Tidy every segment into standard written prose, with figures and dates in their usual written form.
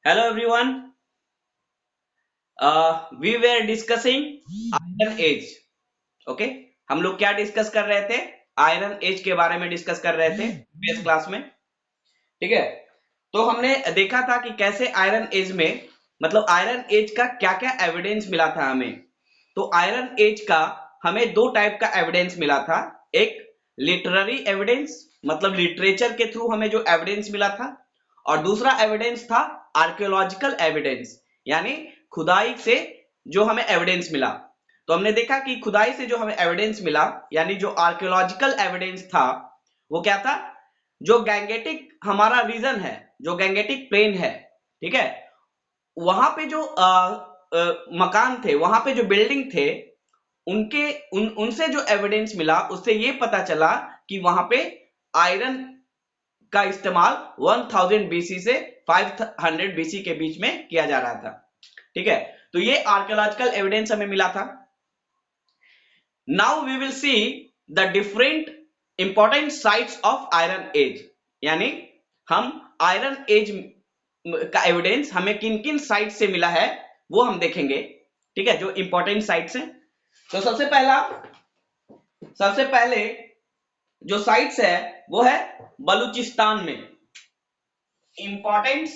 Hello everyone. We were discussing iron age. Okay हम लोग क्या डिस्कस कर रहे थे? आयरन एज के बारे में डिस्कस कर रहे थे बेस क्लास में। ठीक है, तो हमने देखा था कि कैसे आयरन एज में मतलब आयरन एज का क्या क्या एविडेंस मिला था हमें। तो आयरन एज का हमें दो टाइप का एविडेंस मिला था। एक लिटरेरी एविडेंस मतलब लिटरेचर के थ्रू हमें जो एविडेंस मिला था, और दूसरा एविडेंस था आर्कियोलॉजिकल एविडेंस, यानी खुदाई से जो हमें एविडेंस मिला। तो हमने देखा कि खुदाई से जो हमें एविडेंस मिला यानी जो आर्कियोलॉजिकल एविडेंस था वो क्या था? जो गैंगेटिक हमारा रीजन है, जो गैंगेटिक प्लेन है, ठीक है, वहां पे जो मकान थे, वहां पे जो बिल्डिंग थे, उनसे जो एविडेंस मिला उससे ये पता चला कि वहां पे आयरन का इस्तेमाल 1000 बीसी से 500 बीसी के बीच में किया जा रहा था। ठीक है, तो ये आर्कियोलॉजिकल एविडेंस हमें मिला था। Now we will see the different important sites of iron age, यानी हम आयरन एज का एविडेंस हमें किन किन साइट से मिला है वो हम देखेंगे। ठीक है, जो इंपॉर्टेंट साइट्स हैं। तो सबसे पहले जो साइट्स है वो है बलूचिस्तान में। Important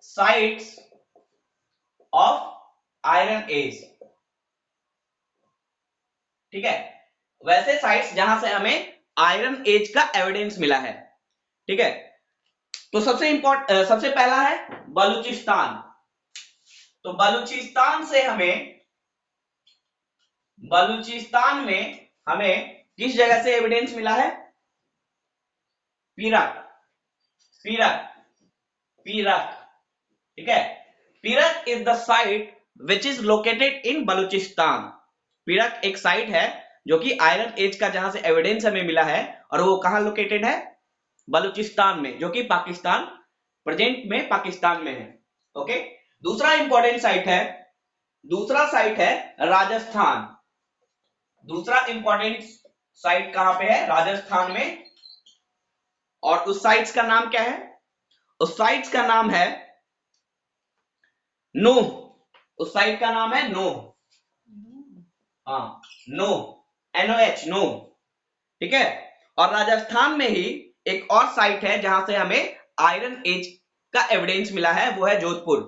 sites of iron age. ठीक है, वैसे साइट्स जहां से हमें आयरन एज का एविडेंस मिला है। ठीक है, तो सबसे पहला है बलूचिस्तान। तो बलूचिस्तान में हमें किस जगह से एविडेंस मिला है? पीरक पीरक पीरक ठीक है, Pirak is the site which is located in Balochistan. Pirak एक साइट है जो कि आयरन एज का जहां से एविडेंस हमें मिला है, और वो कहां लोकेटेड है? बलूचिस्तान में, जो कि पाकिस्तान, प्रेजेंट में पाकिस्तान में है। ओके, दूसरा इंपॉर्टेंट साइट है राजस्थान। दूसरा इंपॉर्टेंट साइट कहां पे है? राजस्थान में। और उस साइट्स का नाम क्या है? उस साइट्स का नाम है नूह। उस साइट का नाम है नूह। हाँ, नूह, NOH, नूह। ठीक है, और राजस्थान में ही एक और साइट है जहां से हमें आयरन एज का एविडेंस मिला है, वो है जोधपुर।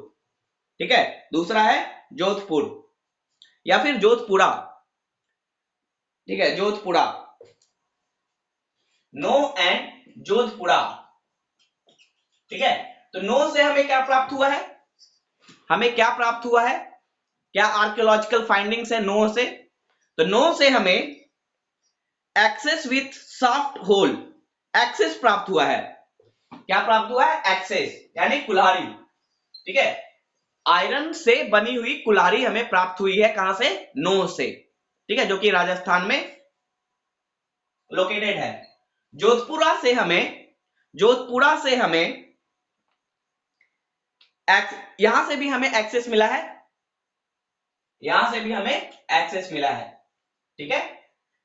ठीक है, दूसरा है जोधपुर या फिर जोधपुरा। ठीक है, जोधपुरा, नो एंड जोधपुरा। ठीक है, तो नो से हमें क्या प्राप्त हुआ है? क्या आर्कियोलॉजिकल फाइंडिंग्स है नो से? तो नो से हमें axes with shaft hole, axes प्राप्त हुआ है। क्या प्राप्त हुआ है? एक्सेस यानी कुल्हाड़ी। ठीक है, आयरन से बनी हुई कुल्हाड़ी हमें प्राप्त हुई है। कहां से? नो से। ठीक है, जो कि राजस्थान में लोकेटेड है। जोधपुरा से हमें यहां से भी हमें एक्सेस मिला है। ठीक है,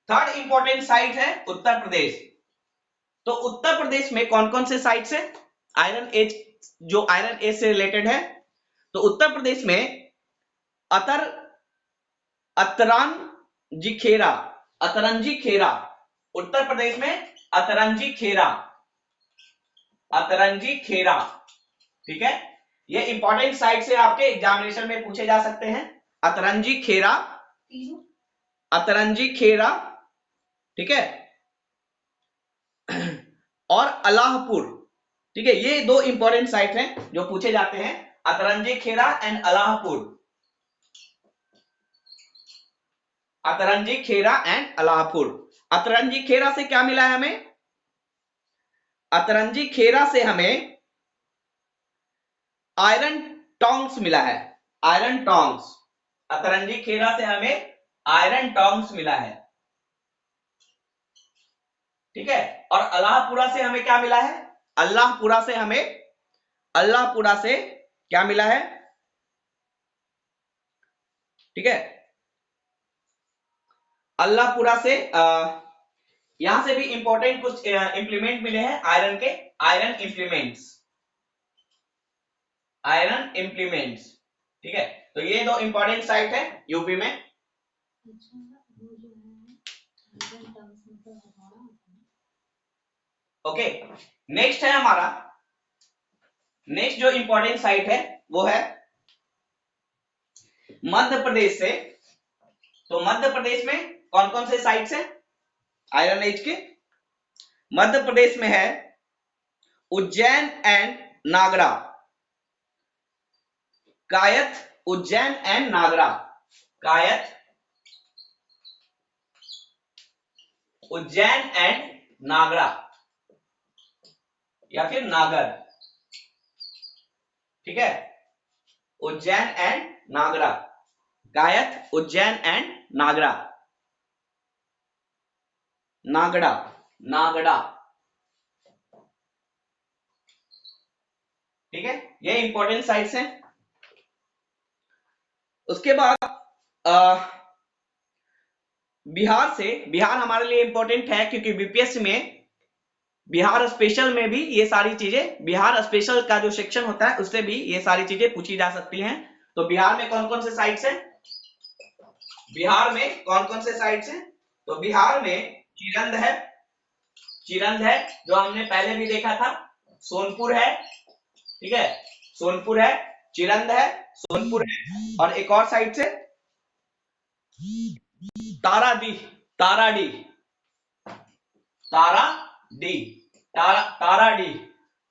थर्ड इंपॉर्टेंट साइट है उत्तर प्रदेश। तो उत्तर प्रदेश में कौन कौन से साइट्स है आयरन एज, जो आयरन एज से रिलेटेड है? तो उत्तर प्रदेश में अतर अतरंजी खेरा अतरंजी खेरा उत्तर प्रदेश में अतरंजी खेरा। ठीक है, ये इंपॉर्टेंट साइट से आपके एग्जामिनेशन में पूछे जा सकते हैं। अतरंजी खेरा। ठीक है, और अलाहपुर। ठीक है, ये दो इंपॉर्टेंट साइट हैं जो पूछे जाते हैं, अतरंजी खेरा and अलाहपुर। Atranji Khera and अलाहपुर। Atranji खेरा से क्या मिला है हमें? अतरंजी खेरा से हमें आयरन टोंग्स मिला है। आयरन टोंग्स, अतरंजी खेरा से हमें आयरन टोंग्स मिला है। ठीक है, और अल्लाहपुरा से हमें क्या मिला है? अल्लाहपुरा से क्या मिला है? ठीक है, अल्लाहपुरा से यहां से भी इंपॉर्टेंट कुछ इंप्लीमेंट मिले हैं आयरन के। Iron implements, iron implements. ठीक है, तो ये दो इंपॉर्टेंट साइट है यूपी में। ओके, नेक्स्ट है हमारा, नेक्स्ट जो इंपॉर्टेंट साइट है वो है मध्य प्रदेश से। तो मध्य प्रदेश में कौन कौन से साइट्स हैं आयरन एज के? मध्य प्रदेश में है Ujjain and Nagara, Kayatha, Ujjain and Nagara, Kayatha, Ujjain and Nagara या फिर नागर। ठीक है, उज्जैन एंड नागरा, कायथ, उज्जैन एंड नागरा, नागड़ा, नागड़ा। ठीक है, ये इंपॉर्टेंट साइट्स हैं। उसके बाद बिहार से, बिहार हमारे लिए इंपॉर्टेंट है क्योंकि बीपीएससी में बिहार स्पेशल में भी ये सारी चीजें, बिहार स्पेशल का जो सेक्शन होता है उससे भी ये सारी चीजें पूछी जा सकती हैं। तो बिहार में कौन कौन से साइट्स हैं? बिहार में कौन कौन से साइट्स हैं? तो बिहार में चिरंद है, चिरंद है जो हमने पहले भी देखा था, सोनपुर है, ठीक है, सोनपुर है, चिरंद है, सोनपुर है, और एक और साइट से ताराडीह, ताराडीह, ताराडीह, ताराडीह।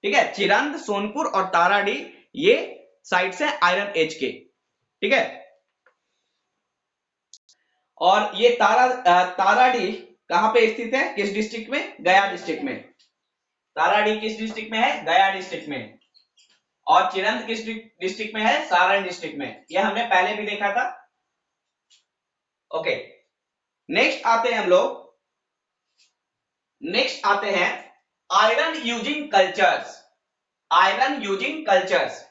ठीक है, चिरंद, सोनपुर और ताराडीह ये साइट्स है आयरन एज के। ठीक है, और ये ताराडीह कहां पे स्थित है, किस डिस्ट्रिक्ट में? गया डिस्ट्रिक्ट में। ताराडीह किस डिस्ट्रिक्ट में है? गया डिस्ट्रिक्ट में। और चिरंद किस डिस्ट्रिक्ट में है? सारण डिस्ट्रिक्ट में। ये हमने पहले भी देखा था। ओके, नेक्स्ट आते हैं हम लोग, नेक्स्ट आते हैं iron using cultures, iron using cultures,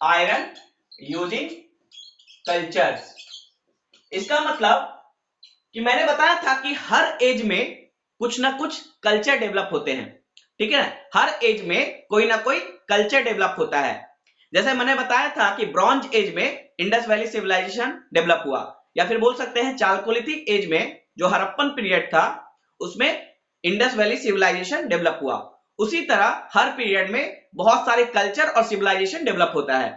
iron using cultures. इसका मतलब कि मैंने बताया था कि हर एज में कुछ ना कुछ कल्चर डेवलप होते हैं। ठीक है, हर एज में कोई ना कोई कल्चर डेवलप होता है। जैसे मैंने बताया था कि ब्रॉन्ज एज में इंडस वैली सिविलाइजेशन डेवलप हुआ, या फिर बोल सकते हैं चालकोलिथिक एज में जो हड़प्पन पीरियड था उसमें इंडस वैली सिविलाइजेशन डेवलप हुआ। उसी तरह हर पीरियड में बहुत सारे कल्चर और सिविलाइजेशन डेवलप होता है।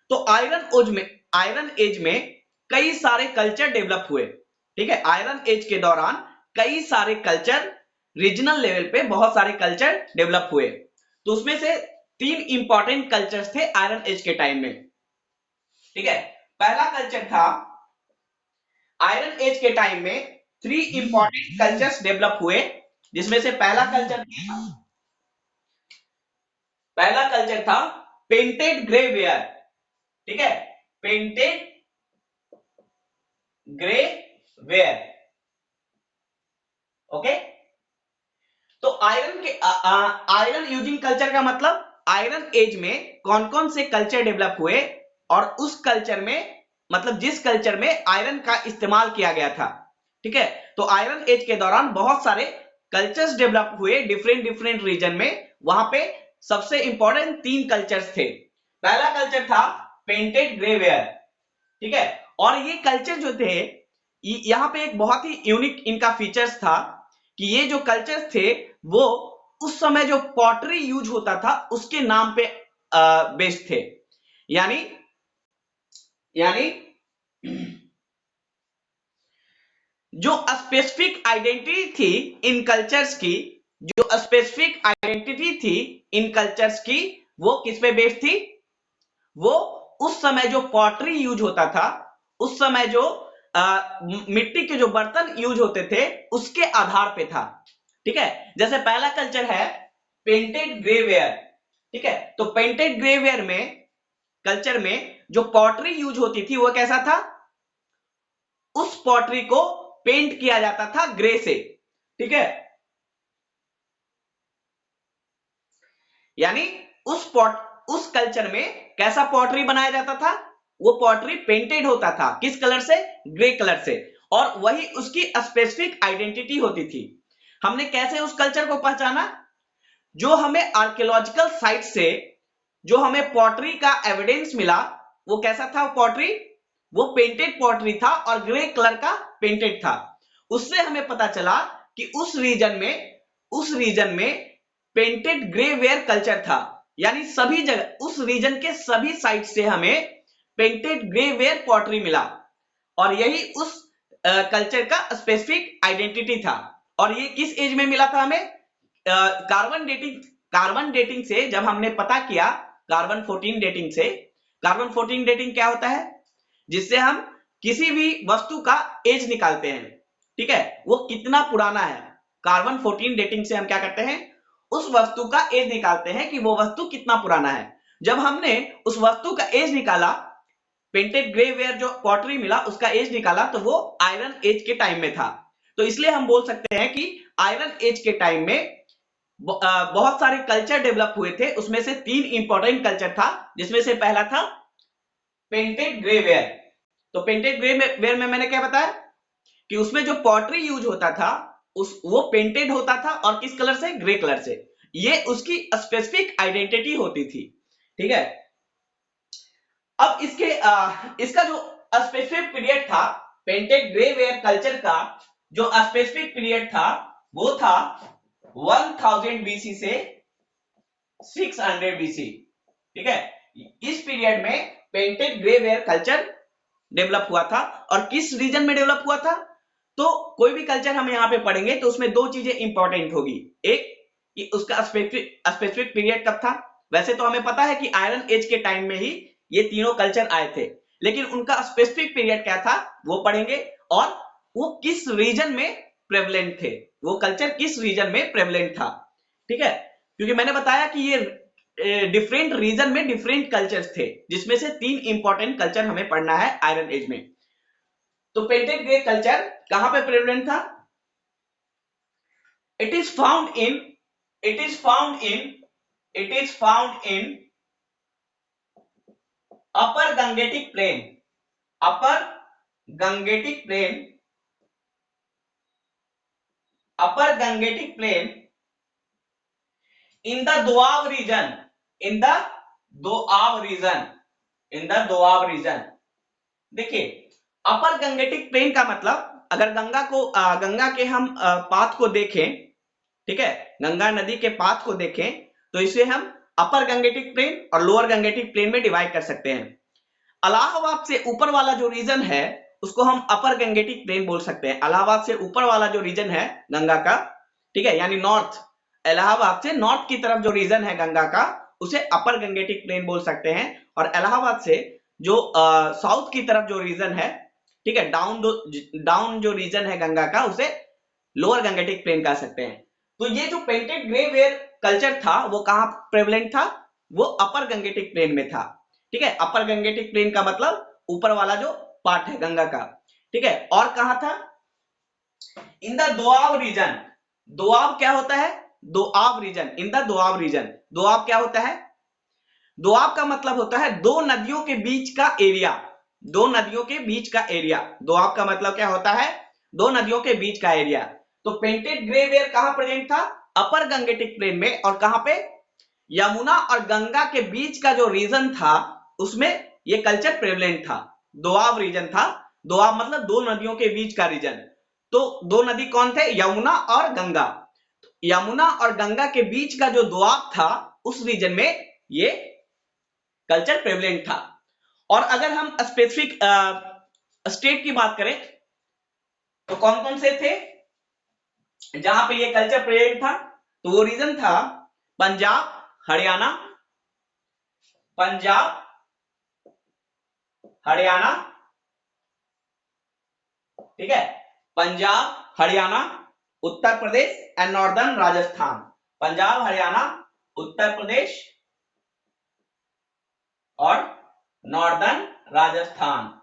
तो आयरन एज में कई सारे कल्चर डेवलप हुए। ठीक है, आयरन एज के दौरान कई सारे कल्चर, रीजनल लेवल पे बहुत सारे कल्चर डेवलप हुए। तो उसमें से 3 इंपॉर्टेंट कल्चर्स थे आयरन एज के टाइम में। ठीक है, पहला कल्चर था आयरन एज के टाइम में 3 इंपॉर्टेंट कल्चर्स डेवलप हुए, जिसमें से पहला कल्चर था पेंटेड ग्रे वेयर। ठीक है, पेंटेड ग्रे वेयर। ओके, तो आयरन यूजिंग कल्चर का मतलब आयरन एज में कौन कौन से कल्चर डेवलप हुए और उस कल्चर में, मतलब जिस कल्चर में आयरन का इस्तेमाल किया गया था। ठीक है, तो आयरन एज के दौरान बहुत सारे कल्चर्स डेवलप हुए डिफरेंट डिफरेंट रीजन में। वहां पे सबसे इंपॉर्टेंट 3 कल्चर्स थे। पहला कल्चर था पेंटेड ग्रे वेयर। ठीक है, और ये कल्चर जो थे, यहाँ पे एक बहुत ही यूनिक इनका फीचर्स था कि ये जो कल्चर थे वो उस समय जो पॉटरी यूज होता था उसके नाम पे बेस्ड थे। यानी जो स्पेसिफिक आइडेंटिटी थी इन कल्चर्स की, जो स्पेसिफिक आइडेंटिटी थी इन कल्चर्स की, वो किस पे बेस्ड थी? वो उस समय जो पॉटरी यूज होता था, उस समय जो मिट्टी के जो बर्तन यूज होते थे उसके आधार पे था। ठीक है, जैसे पहला कल्चर है पेंटेड ग्रे वेयर। ठीक है, तो पेंटेड ग्रे वेयर में, कल्चर में जो पॉटरी यूज होती थी वो कैसा था? उस पॉटरी को पेंट किया जाता था ग्रे से। ठीक है, यानी उस कल्चर में कैसा पॉटरी बनाया जाता था? वो पॉटरी पेंटेड होता था, किस कलर से? ग्रे कलर से, और वही उसकी स्पेसिफिक आइडेंटिटी होती थी। हमने कैसे उस कल्चर को पहचाना? जो हमें आर्कियोलॉजिकल साइट से जो हमें पॉटरी का एविडेंस मिला, वो कैसा था पॉटरी? वो पेंटेड पॉटरी था और ग्रे कलर का पेंटेड था। उससे हमें पता चला कि उस रीजन में पेंटेड ग्रे वेयर कल्चर था, यानी सभी जगह उस रीजन के सभी साइट से हमें पेंटेड ग्रे वेयर पॉटरी मिला और यही उस कल्चर का स्पेसिफिक आइडेंटिटी था। और ये किस एज में मिला था हमें? कार्बन डेटिंग से जब हमने पता किया, कार्बन 14 डेटिंग से। कार्बन 14 डेटिंग क्या होता है? जिससे हम किसी भी वस्तु का एज निकालते हैं, ठीक है, वो कितना पुराना है। कार्बन 14 डेटिंग से हम क्या करते हैं? उस वस्तु का एज निकालते हैं कि वो वस्तु कितना पुराना है। जब हमने उस वस्तु का एज निकाला, पेंटेड ग्रे वेयर जो पॉटरी मिला उसका एज निकाला, तो वो आयरन एज के टाइम में था। तो इसलिए हम बोल सकते हैं कि आयरन एज के टाइम में बहुत सारे कल्चर डेवलप हुए थे। उसमें से 3 इंपॉर्टेंट कल्चर था, जिसमें से पहला था पेंटेड ग्रे वेयर। तो पेंटेड ग्रे वेयर में मैंने क्या बताया कि उसमें जो पॉटरी यूज होता था वो पेंटेड होता था और किस कलर से? ग्रे कलर से। ये उसकी स्पेसिफिक आइडेंटिटी होती थी, ठीक है। अब इसका जो स्पेसिफिक पीरियड था पेंटेड ग्रे वेयर कल्चर का, जो स्पेसिफिक पीरियड था वो था 1000 बीसी से 600 बीसी, ठीक है। इस पीरियड में painted grey ware culture develop हुआ था। और किस रीजन में डेवलप हुआ था? तो कोई भी कल्चर हम यहाँ पे पढ़ेंगे तो उसमें 2 चीजें इंपॉर्टेंट होगी। एक कि उसका स्पेसिफिक पीरियड कब था। वैसे तो हमें पता है कि आयरन एज के टाइम में ही ये तीनों कल्चर आए थे, लेकिन उनका स्पेसिफिक पीरियड क्या था वो पढ़ेंगे, और वो किस रीजन में प्रेवलेंट थे, वो कल्चर किस रीजन में प्रेवलेंट था, ठीक है। क्योंकि मैंने बताया कि ये डिफरेंट रीजन में डिफरेंट कल्चर्स थे, जिसमें से 3 इंपॉर्टेंट कल्चर हमें पढ़ना है आयरन एज में। तो पेंटेड ग्रे कल्चर कहां पे प्रेवलेंट था? It is found in upper Gangetic plain in the Doab region। देखिए, अपर गंगेटिक प्लेन का मतलब, अगर गंगा के हम पाथ को देखें, ठीक है, गंगा नदी के पाथ को देखें तो इसे हम अपर गंगेटिक प्लेन और लोअर गंगेटिक प्लेन में डिवाइड कर सकते हैं। इलाहाबाद से ऊपर वाला जो रीजन है उसको हम अपर गंगेटिक प्लेन बोल सकते हैं। इलाहाबाद से ऊपर वाला जो रीजन है गंगा का, ठीक है, यानी नॉर्थ, इलाहाबाद से नॉर्थ की तरफ जो रीजन है गंगा का, उसे अपर गंगेटिक प्लेन बोल सकते हैं। और इलाहाबाद से जो साउथ की तरफ जो रीजन है, ठीक है, डाउन जो रीजन है गंगा का, उसे लोअर गंगेटिक प्लेन कह सकते हैं। तो ये जो पेंटेड ग्रे वेयर कल्चर था वो कहां प्रेवलेंट था? वो अपर गंगेटिक प्लेन में था, ठीक है। अपर गंगेटिक प्लेन का मतलब ऊपर वाला जो पार्ट है गंगा का, ठीक है। और कहां था? In the Doab region. Doab क्या होता है? Doab region, in the Doab region. Doab क्या होता है? दोआब का मतलब होता है 2 नदियों के बीच का एरिया। 2 नदियों के बीच का एरिया, दोआब का मतलब क्या होता है? 2 नदियों के बीच का एरिया। तो पेंटेड ग्रे वेयर कहां प्रेजेंट था? अपर गंगेटिक प्लेन में। और कहां पे? यमुना और गंगा के बीच का जो रीजन था उसमें ये कल्चर प्रेवलेंट था, दोआब रीजन था। दोआब मतलब 2 नदियों के बीच का रीजन। तो 2 नदी कौन थे? यमुना और गंगा। यमुना और गंगा के बीच का जो दोआब था उस रीजन में ये कल्चर प्रेवलेंट था। और अगर हम स्पेसिफिक स्टेट की बात करें तो कौन कौन से थे जहां पे ये कल्चर प्रेवलेंट था? तो वो रीजन था पंजाब, हरियाणा, ठीक है, पंजाब, हरियाणा, उत्तर प्रदेश एंड नॉर्दर्न राजस्थान। पंजाब, हरियाणा, उत्तर प्रदेश और नॉर्दर्न राजस्थान।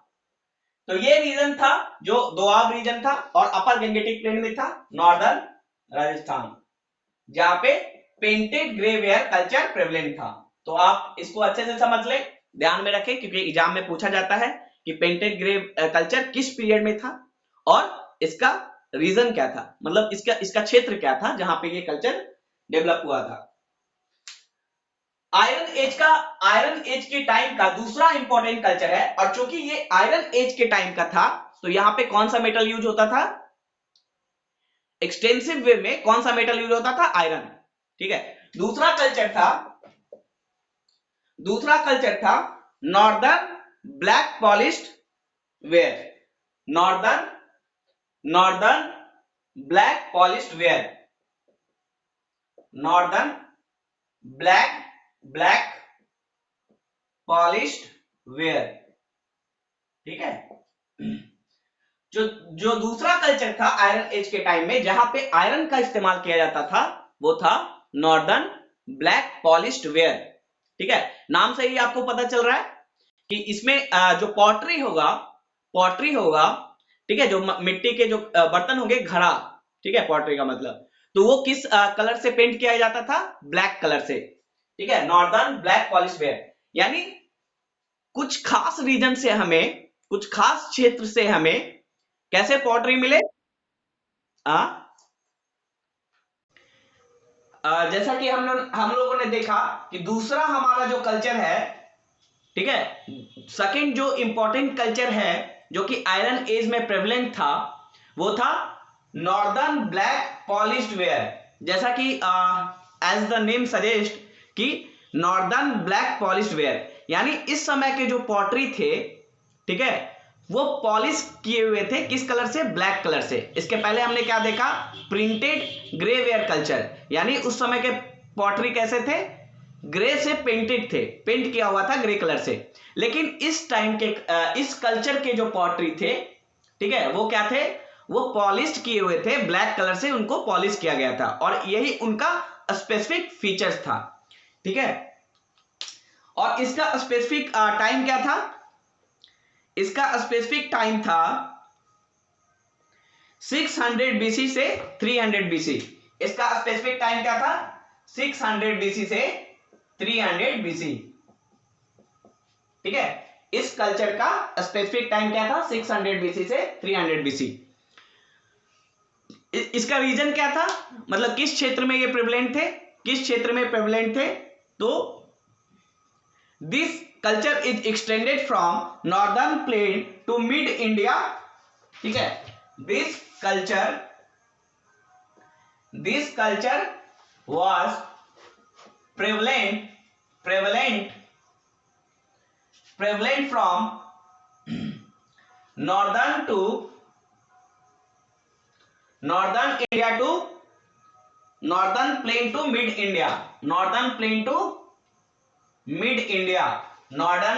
तो ये रीजन था जो दोआब रीजन था और अपर गंगेटिक प्लेन में था नॉर्दर्न राजस्थान, जहां पे painted grey ware culture prevalent था। तो आप इसको अच्छे से समझ ले, ध्यान में रखें, क्योंकि एग्जाम में पूछा जाता है कि पेंटेड ग्रे कल्चर किस पीरियड में था और इसका रीजन क्या था, मतलब इसका इसका क्षेत्र क्या था जहां पे ये कल्चर डेवलप हुआ था। आयरन एज के टाइम का दूसरा इंपॉर्टेंट कल्चर है, और चूंकि ये आयरन एज के टाइम का था तो यहां पे कौन सा मेटल यूज होता था, एक्सटेंसिव वे में कौन सा मेटल यूज होता था, आयरन। ठीक है, दूसरा कल्चर था northern black polished where, northern black polished where, northern black polished where. ठीक है, जो जो दूसरा कल्चर था आयरन एज के टाइम में जहां पे आयरन का इस्तेमाल किया जाता था वो था नॉर्दर्न ब्लैक पॉलिश्ड वेयर। ठीक है, नाम से ही आपको पता चल रहा है कि इसमें जो पॉटरी होगा, ठीक है, जो मिट्टी के जो बर्तन होंगे, घड़ा, ठीक है, पॉटरी का मतलब, तो वो किस कलर से पेंट किया जाता था, ब्लैक कलर से। ठीक है, नॉर्दर्न ब्लैक पॉलिश वेयर, यानी कुछ खास रीजन से हमें, कुछ खास क्षेत्र से हमें कैसे पॉटरी मिले। आ? जैसा कि हम लोगों ने देखा कि दूसरा हमारा जो कल्चर है, ठीक है, सेकंड जो इंपॉर्टेंट कल्चर है जो कि आयरन एज में प्रेवलेंट था वो था नॉर्दर्न ब्लैक पॉलिश्ड वेयर। जैसा कि एज द नेम सजेस्ट कि नॉर्दर्न ब्लैक पॉलिश्ड वेयर, यानी इस समय के जो पॉटरी थे, ठीक है, वो पॉलिश किए हुए थे किस कलर से, ब्लैक कलर से। इसके पहले हमने क्या देखा, प्रिंटेड ग्रे वेयर कल्चर, यानी उस समय के पॉटरी कैसे थे, ग्रे से पेंटेड थे, पेंट किया हुआ था ग्रे कलर से। लेकिन इस टाइम के इस कल्चर के जो पॉटरी थे, ठीक है, वो क्या थे, वो पॉलिश किए हुए थे, ब्लैक कलर से उनको पॉलिश किया गया था, और यही उनका स्पेसिफिक फीचर्स था। ठीक है, और इसका स्पेसिफिक टाइम क्या था, इसका स्पेसिफिक टाइम था 600 बीसी से 300 बीसी। इसका स्पेसिफिक टाइम क्या था, 600 बीसी से 300 बीसी। ठीक है, इस कल्चर का स्पेसिफिक टाइम क्या था, 600 बीसी से 300 बीसी। इसका रीजन क्या था, मतलब किस क्षेत्र में ये प्रेवलेंट थे, किस क्षेत्र में प्रेवलेंट थे, तो this culture is extended from northern plain to mid India. ठीक है, this culture was prevalent from northern India to northern plain to mid India, northern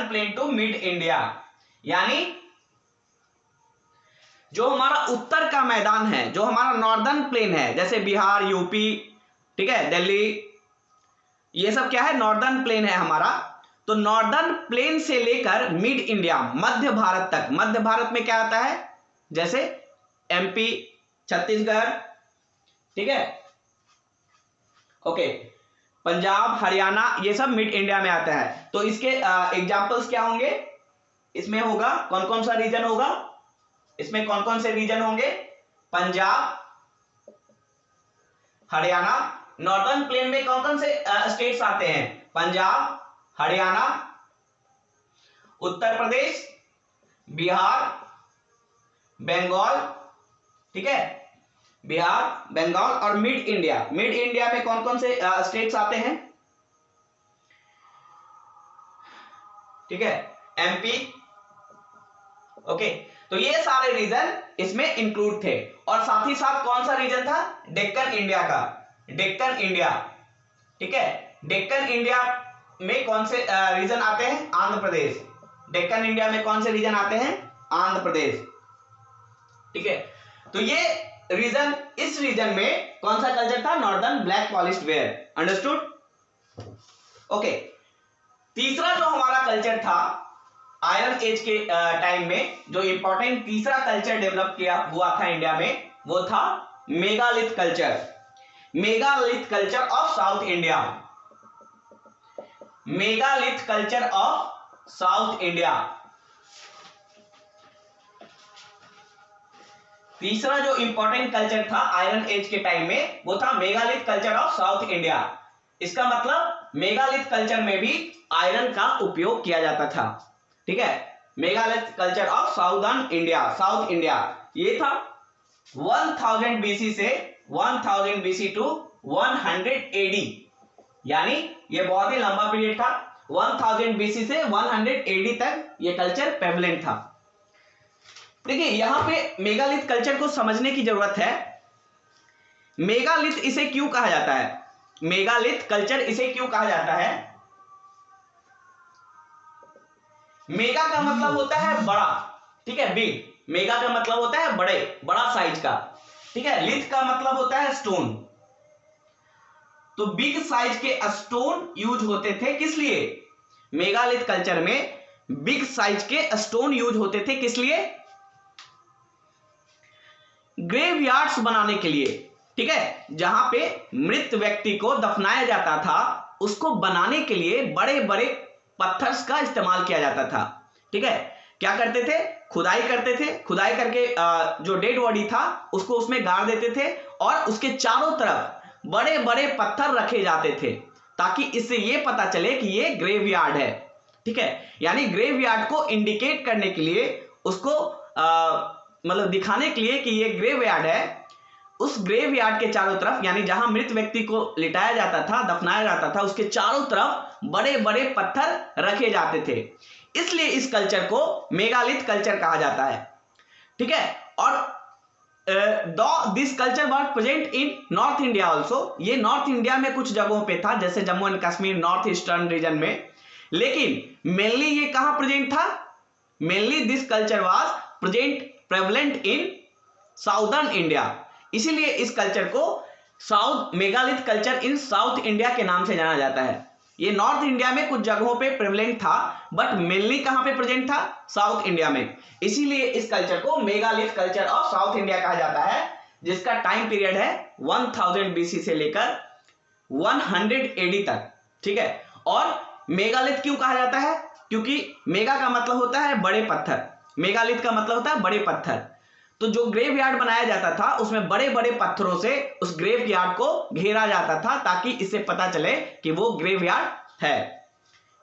plain to mid India, यानी जो हमारा उत्तर का मैदान है, जो हमारा नॉर्दर्न प्लेन है, जैसे बिहार, यूपी, ठीक है, दिल्ली, ये सब क्या है, नॉर्दर्न प्लेन है हमारा। तो नॉर्दर्न प्लेन से लेकर मिड इंडिया, मध्य भारत तक, मध्य भारत में क्या आता है, जैसे एमपी, छत्तीसगढ़, ठीक है, ओके, पंजाब, हरियाणा, ये सब मिड इंडिया में आता है। तो इसके एग्जांपल्स क्या होंगे, इसमें होगा कौन कौन सा रीजन होगा, इसमें कौन कौन से रीजन होंगे, पंजाब, हरियाणा। नॉर्दर्न प्लेन में कौन कौन से स्टेट्स आते हैं, पंजाब, हरियाणा, उत्तर प्रदेश, बिहार, बंगाल, ठीक है, बिहार, बंगाल, और मिड इंडिया। मिड इंडिया में कौन कौन से स्टेट्स आते हैं, ठीक है, एमपी, ओके। तो ये सारे रीजन इसमें इंक्लूड थे, और साथ ही साथ कौन सा रीजन था, डेक्कन इंडिया का, डेक्कन इंडिया, ठीक है, डेक्कन इंडिया में कौन से रीजन आते हैं, आंध्र प्रदेश। डेक्कन इंडिया में कौन से रीजन आते हैं, आंध्र प्रदेश। ठीक है, तो ये रीजन, इस रीजन में कौन सा कल्चर था, northern black polished where. Understood, okay. तीसरा जो हमारा कल्चर था आयरन एज के टाइम में, जो इंपॉर्टेंट तीसरा कल्चर डेवलप किया हुआ था इंडिया में, वो था megalith culture, megalith culture of south India, megalith culture of south India. तीसरा जो इंपॉर्टेंट कल्चर था आयरन एज के टाइम में वो था megalith culture of south India. इसका मतलब मेगालिथ कल्चर में भी आयरन का उपयोग किया जाता था। ठीक है, megalith culture of southern India, south India, ये था 1000 बीसी से 1000 बीसी टू 100 एडी, यानी ये बहुत ही लंबा पीरियड था। 1000 बीसी से 100 एडी तक ये कल्चर प्रेवलेंट था। देखिए यहां पे मेगालिथ कल्चर को समझने की जरूरत है। मेगालिथ इसे क्यों कहा जाता है, मेगालिथ कल्चर इसे क्यों कहा जाता है? मेगा का मतलब होता है बड़ा, ठीक है, बिग। मेगा का मतलब होता है बड़े, बड़ा साइज का, ठीक है। लिथ का मतलब होता है स्टोन। तो बिग साइज के स्टोन यूज होते थे, किस लिए? मेगालिथ कल्चर में बिग साइज के स्टोन यूज होते थे, किस लिए? ग्रेवयार्ड्स बनाने के लिए, ठीक है। जहां पे मृत व्यक्ति को दफनाया जाता था उसको बनाने के लिए बड़े बड़े पत्थर्स का इस्तेमाल किया जाता था, ठीक है। क्या करते थे? खुदाई करते थे, खुदाई करके जो डेड बॉडी था उसको उसमें गाड़ देते थे और उसके चारों तरफ बड़े बड़े पत्थर रखे जाते थे ताकि इससे यह पता चले कि ये ग्रेवयार्ड है, ठीक है। यानी ग्रेवयार्ड को इंडिकेट करने के लिए, उसको मतलब दिखाने के लिए कि ये ग्रेवयार्ड है। उस ग्रेवयार्ड के चारों तरफ, यानी जहां मृत व्यक्ति को लिटाया जाता था, दफनाया जाता था, उसके चारों तरफ बड़े बड़े पत्थर रखे जाते थे। इसलिए इस कल्चर को मेगालिथ कल्चर कहा जाता है, ठीक है। और this culture was present in north India also. ये नॉर्थ इंडिया में कुछ जगहों पे था, जैसे Jammu and Kashmir, north eastern region में। लेकिन मेनली ये कहां प्रेजेंट था? Mainly this culture was prevalent in southern India. इसीलिए इस कल्चर को south megalith culture in south India के नाम से जाना जाता है। ये नॉर्थ इंडिया में कुछ जगहों पे प्रेवलेंट था, बट मेनली कहां पे प्रेजेंट था? साउथ इंडिया में। इसीलिए इस कल्चर को megalith culture of south India कहा जाता है, जिसका टाइम पीरियड है 1000 बीसी से लेकर 100 एडी तक, ठीक है। और मेगालिथ क्यों कहा जाता है? क्योंकि मेगा का मतलब होता है बड़े पत्थर, मेगालिथ का मतलब होता है बड़े पत्थर। तो जो ग्रेवयार्ड बनाया जाता था उसमें बड़े बड़े पत्थरों से उस ग्रेवयार्ड को घेरा जाता था ताकि इससे पता चले कि वो ग्रेवयार्ड है,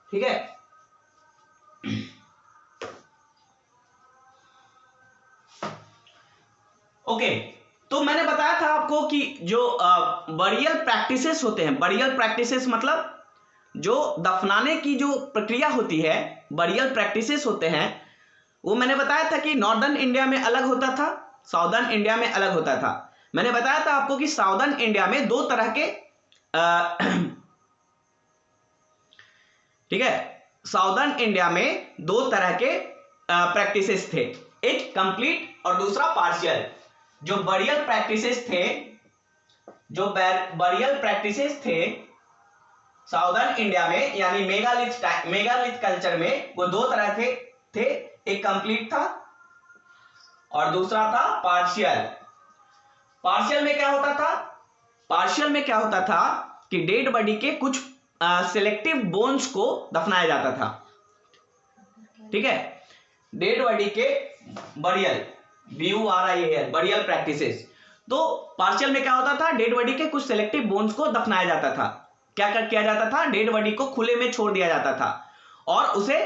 ठीक है। ओके, तो मैंने बताया था आपको कि जो बरियल प्रैक्टिसेस होते हैं, बरियल प्रैक्टिसेस मतलब जो दफनाने की जो प्रक्रिया होती है, बरियल प्रैक्टिसेस होते हैं, वो मैंने बताया था कि नॉर्दर्न इंडिया में अलग होता था, साउदर्न इंडिया में अलग होता था। मैंने बताया था आपको कि साउदर्न इंडिया में दो तरह के ठीक है, साउदर्न इंडिया में दो तरह के प्रैक्टिसेस थे, एक कंप्लीट और दूसरा पार्शियल। जो बरियल प्रैक्टिसेस थे, जो बरियल प्रैक्टिसेस थे साउदर्न इंडिया में, यानी मेगालिथ कल्चर में, वो दो तरह थे। एक कंप्लीट था और दूसरा था पार्शियल। पार्शियल में क्या होता था? पार्शियल में क्या होता था कि डेड बॉडी के कुछ सिलेक्टिव बोन्स को दफनाया जाता था, ठीक है। डेड बॉडी के बरियल, BURIAL, बरियल प्रैक्टिसेस। तो पार्शियल में क्या होता था? डेड बॉडी के कुछ सिलेक्टिव बोन्स को दफनाया जाता था। क्या किया जाता था? डेड बॉडी को खुले में छोड़ दिया जाता था और उसे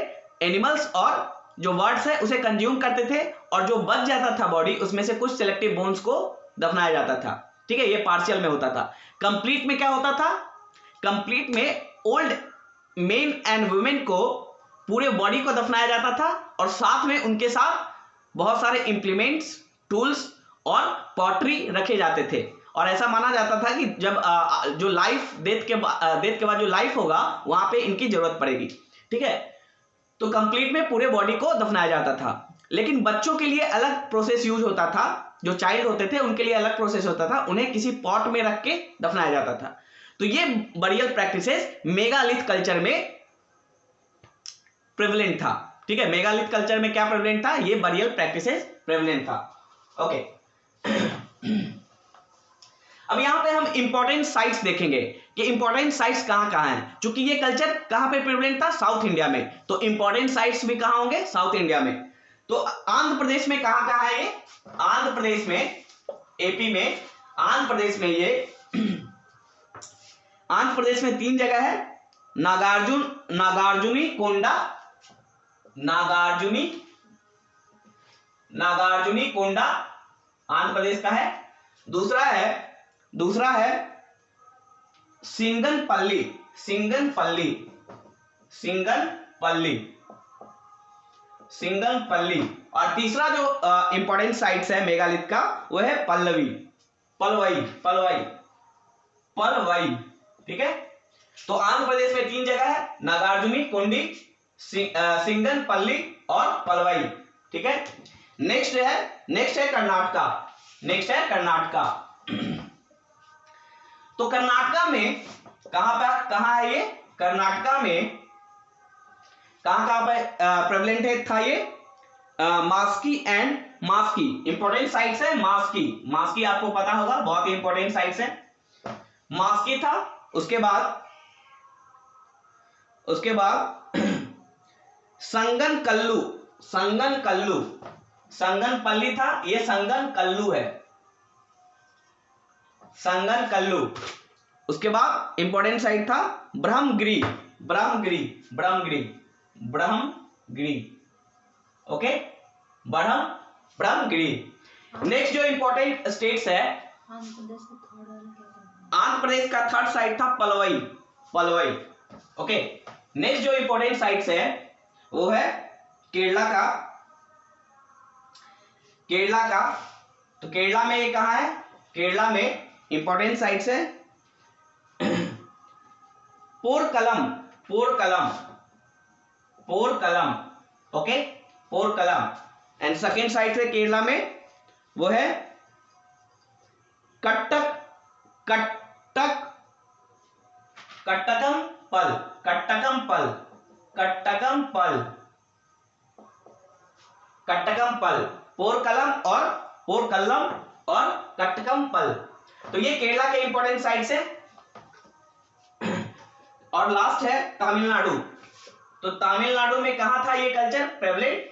एनिमल्स और जो बर्ड्स है उसे कंज्यूम करते थे, और जो बच जाता था बॉडी उसमें से कुछ सिलेक्टिव बोन्स को दफनाया जाता था, ठीक है। ये पार्शियल में होता था। कंप्लीट में क्या होता था? कंप्लीट में ओल्ड मेन एंड वुमेन को पूरे बॉडी को दफनाया जाता था और साथ में उनके साथ बहुत सारे इंप्लीमेंट्स, टूल्स और पॉटरी रखे जाते थे। और ऐसा माना जाता था कि जब जो लाइफ डेथ के बाद जो लाइफ होगा वहां पे इनकी जरूरत पड़ेगी, ठीक है। तो कंप्लीट में पूरे बॉडी को दफनाया जाता था। लेकिन बच्चों के लिए अलग प्रोसेस यूज होता था, जो चाइल्ड होते थे उनके लिए अलग प्रोसेस होता था, उन्हें किसी पॉट में रख के दफनाया जाता था। तो ये बरियल प्रैक्टिसेस मेगालिथ कल्चर में प्रेवलेंट था, ठीक है। मेगालिथ कल्चर में क्या प्रेवलेंट था? ये बरियल प्रैक्टिसेस प्रेवलेंट था, ओके। अब यहां पे हम इंपॉर्टेंट साइट्स देखेंगे कि इंपॉर्टेंट साइट्स कहां हैं। क्योंकि ये कल्चर कहां पे प्रेवलेंट था? साउथ इंडिया में, तो इंपॉर्टेंट साइट्स भी कहां होंगे? साउथ इंडिया में। तो आंध्र प्रदेश में कहां कहां है ये? आंध्र प्रदेश में, एपी में, आंध्र प्रदेश में ये आंध्र प्रदेश में 3 जगह है। नागार्जुनी कोंडा, नागार्जुनी कोंडा आंध्र प्रदेश का है। दूसरा है सिंगनपल्ली, और तीसरा जो इंपॉर्टेंट साइट्स है मेगालिथ का वो है पलवई। ठीक है, तो आंध्र प्रदेश में 3 जगह है, नागार्जुनी कोंडी, सिंगनपल्ली और पलवई। ठीक है, नेक्स्ट है कर्नाटका। तो कर्नाटका में कहां है ये? कर्नाटका में कहां पे प्रेवलेंट है था ये? मास्की इंपॉर्टेंट साइट्स है। मास्की आपको पता होगा, बहुत ही इंपॉर्टेंट साइट्स है। मास्की था, उसके बाद संगनपल्ली था, ये संगनकल्लू है, संगनकल्लू। उसके बाद इंपॉर्टेंट साइट था ब्रह्मगिरी। ओके, ब्रह्मगिरी। नेक्स्ट जो इंपॉर्टेंट स्टेट्स है, आंध्र प्रदेश का 3rd साइट था पलवई। ओके, नेक्स्ट जो इंपॉर्टेंट साइट्स है वो है केरला का। तो केरला में ये कहां है? केरला में इंपॉर्टेंट साइट्स है पोरकलम। ओके, पोरकलम। एंड सेकेंड साइट है केरला में वो है कट्टकमपल, पोरकल्लम और कट्टकमपल। तो ये केरला के इंपॉर्टेंट साइट्स है। और लास्ट है तमिलनाडु। तो तमिलनाडु में कहां था ये कल्चर प्रेवलेंट?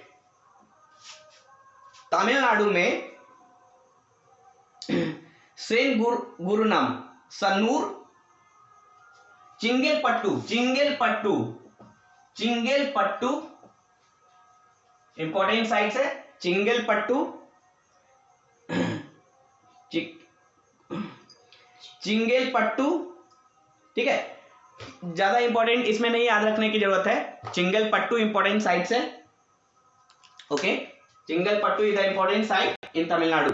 तमिलनाडु में सेनगुरुनम, सन्नूर, चिंगेलपट्टू इंपॉर्टेंट साइट्स है। चिंगेलपट्टू, ठीक है, ज्यादा इंपॉर्टेंट इसमें नहीं याद रखने की जरूरत है। चिंगलपट्टू इंपॉर्टेंट साइट्स है। Okay, Chengalpattu is the important site in Tamil Nadu.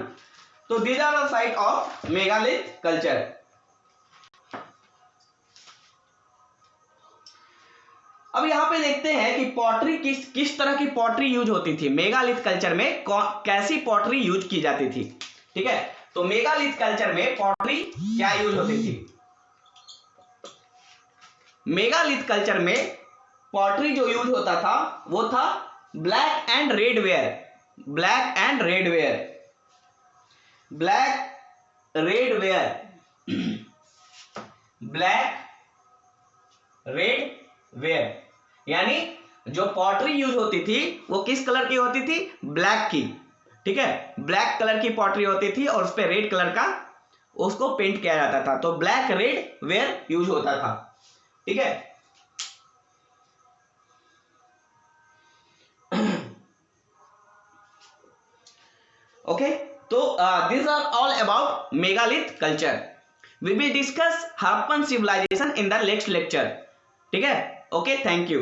तो these are the site of megalith culture. अब यहां पे देखते हैं कि पॉटरी किस तरह की पॉटरी यूज होती थी मेगालिथ कल्चर में, कैसी पॉटरी यूज की जाती थी। ठीक है, तो मेगालिथ कल्चर में पॉटरी क्या यूज होती थी? मेगालिथ कल्चर में पॉटरी जो यूज होता था वो था ब्लैक एंड रेड वेयर। यानी जो पॉटरी यूज होती थी वो किस कलर की होती थी? ब्लैक की। ठीक है, ब्लैक कलर की पॉटरी होती थी और उस पर रेड कलर का उसको पेंट किया जाता था। तो ब्लैक रेड वेयर यूज होता था। ठीक है, ओके, तो these are all about megalith culture. We will discuss Harappan civilisation in the next lecture। ठीक है, ओके, थैंक यू।